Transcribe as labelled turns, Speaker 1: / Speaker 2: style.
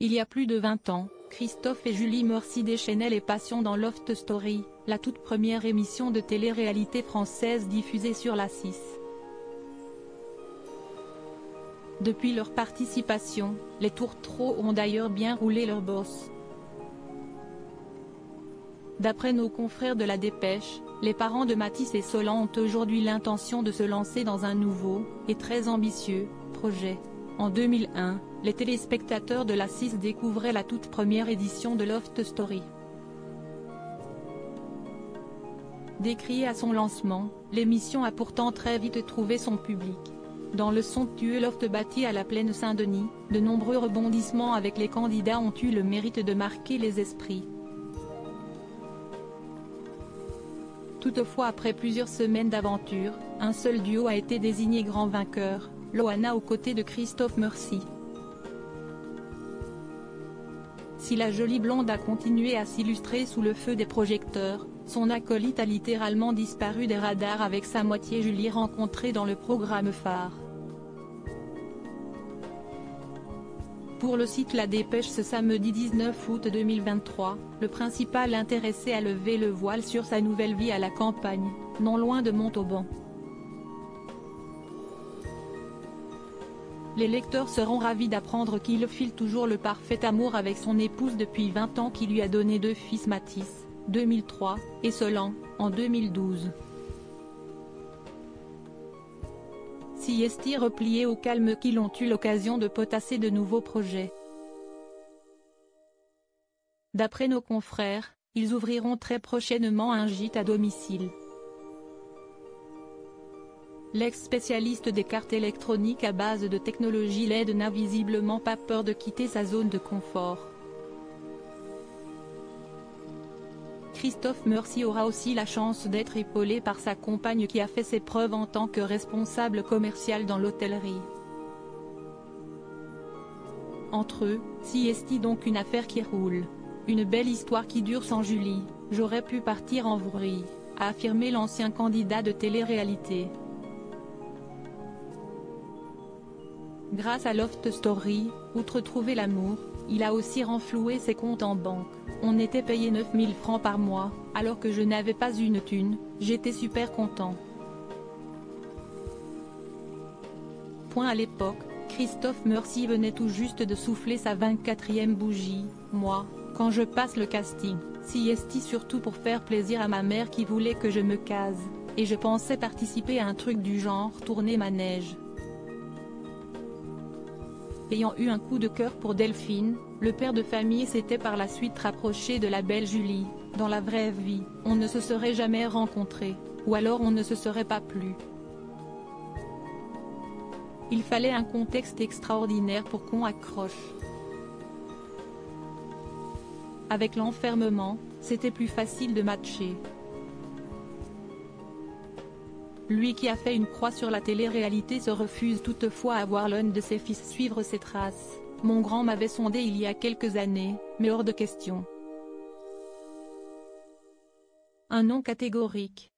Speaker 1: Il y a plus de 20 ans, Christophe et Julie Merci déchaînaient les passions dans Loft Story, la toute première émission de télé-réalité française diffusée sur la 6. Depuis leur participation, les tourtereaux ont d'ailleurs bien roulé leur bosse. D'après nos confrères de La Dépêche, les parents de Mathis et Solan ont aujourd'hui l'intention de se lancer dans un nouveau, et très ambitieux, projet. En 2001, les téléspectateurs de la 6 découvraient la toute première édition de Loft Story. Décriée à son lancement, l'émission a pourtant très vite trouvé son public. Dans le somptueux loft bâti à la Plaine Saint-Denis, de nombreux rebondissements avec les candidats ont eu le mérite de marquer les esprits. Toutefois, après plusieurs semaines d'aventure, un seul duo a été désigné grand vainqueur, Loana aux côtés de Christophe Merci. Si la jolie blonde a continué à s'illustrer sous le feu des projecteurs, son acolyte a littéralement disparu des radars avec sa moitié Julie rencontrée dans le programme phare. Pour le site La Dépêche, ce samedi 19 août 2023, le principal intéressé a levé le voile sur sa nouvelle vie à la campagne, non loin de Montauban. Les lecteurs seront ravis d'apprendre qu'il file toujours le parfait amour avec son épouse depuis 20 ans qui lui a donné 2 fils, Mathis, 2003, et Solan, en 2012. Siesti repliés au calme qu'ils ont eu l'occasion de potasser de nouveaux projets. D'après nos confrères, ils ouvriront très prochainement un gîte à domicile. L'ex-spécialiste des cartes électroniques à base de technologie LED n'a visiblement pas peur de quitter sa zone de confort. Christophe Merci aura aussi la chance d'être épaulé par sa compagne qui a fait ses preuves en tant que responsable commercial dans l'hôtellerie. Entre eux, Siesti donc une affaire qui roule. Une belle histoire qui dure sans Julie, j'aurais pu partir en vrille, a affirmé l'ancien candidat de télé-réalité. Grâce à Loft Story, outre trouver l'amour, il a aussi renfloué ses comptes en banque. On était payé 9 000 francs par mois, alors que je n'avais pas une thune, j'étais super content. À l'époque, Christophe Merci venait tout juste de souffler sa 24e bougie. Moi, quand je passe le casting, Siesti surtout pour faire plaisir à ma mère qui voulait que je me case, et je pensais participer à un truc du genre tourner manège. Ayant eu un coup de cœur pour Delphine, le père de famille s'était par la suite rapproché de la belle Julie. Dans la vraie vie, on ne se serait jamais rencontrés, ou alors on ne se serait pas plu. Il fallait un contexte extraordinaire pour qu'on accroche. Avec l'enfermement, c'était plus facile de matcher. Lui qui a fait une croix sur la télé-réalité se refuse toutefois à voir l'un de ses fils suivre ses traces. Mon grand m'avait sondé il y a quelques années, mais hors de question. Un non catégorique.